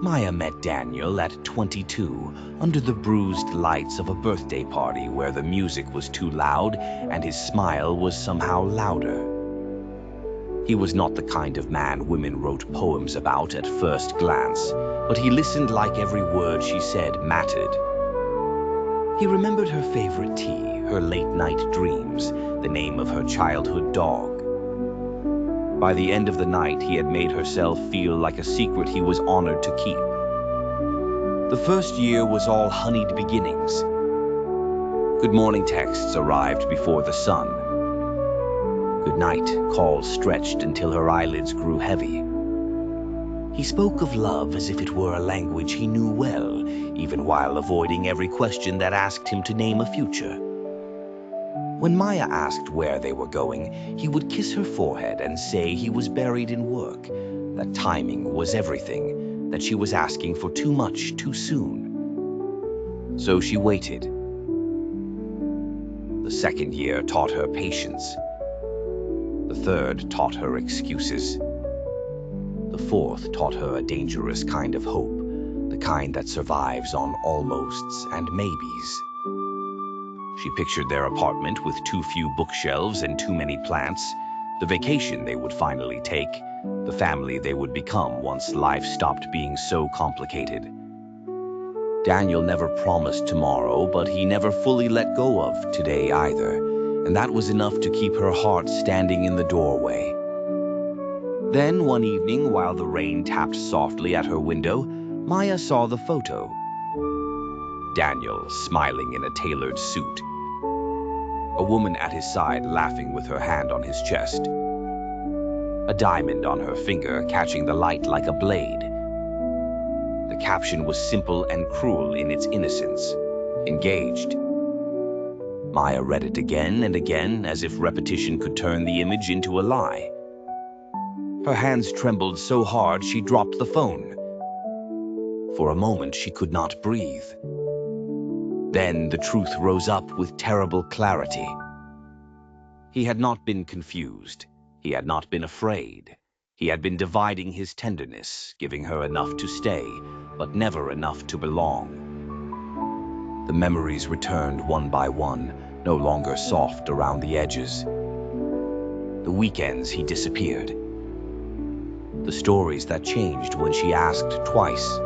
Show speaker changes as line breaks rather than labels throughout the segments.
Maya met Daniel at 22 under the bruised lights of a birthday party where the music was too loud and his smile was somehow louder. He was not the kind of man women wrote poems about at first glance, but he listened like every word she said mattered. He remembered her favorite tea, her late-night dreams, the name of her childhood dog. By the end of the night, he had made herself feel like a secret he was honored to keep. The first year was all honeyed beginnings. Good morning texts arrived before the sun. Good night calls stretched until her eyelids grew heavy. He spoke of love as if it were a language he knew well, even while avoiding every question that asked him to name a future. When Maya asked where they were going, he would kiss her forehead and say he was buried in work, that timing was everything, that she was asking for too much too soon. So she waited. The second year taught her patience. The third taught her excuses. The fourth taught her a dangerous kind of hope, the kind that survives on almosts and maybes. She pictured their apartment with too few bookshelves and too many plants, the vacation they would finally take, the family they would become once life stopped being so complicated. Daniel never promised tomorrow, but he never fully let go of today either, and that was enough to keep her heart standing in the doorway. Then one evening, while the rain tapped softly at her window, Maya saw the photo. Daniel smiling in a tailored suit. A woman at his side laughing with her hand on his chest. A diamond on her finger catching the light like a blade. The caption was simple and cruel in its innocence. Engaged. Maya read it again and again as if repetition could turn the image into a lie. Her hands trembled so hard she dropped the phone. For a moment she could not breathe. Then the truth rose up with terrible clarity. He had not been confused. He had not been afraid. He had been dividing his tenderness, giving her enough to stay, but never enough to belong. The memories returned one by one, no longer soft around the edges. The weekends he disappeared. The stories that changed when she asked twice.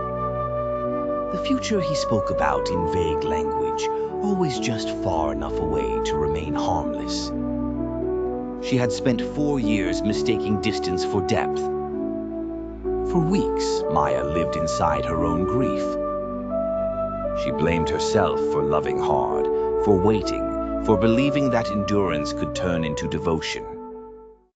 The future he spoke about in vague language, always just far enough away to remain harmless. She had spent 4 years mistaking distance for depth. For weeks, Maya lived inside her own grief. She blamed herself for loving hard, for waiting, for believing that endurance could turn into devotion.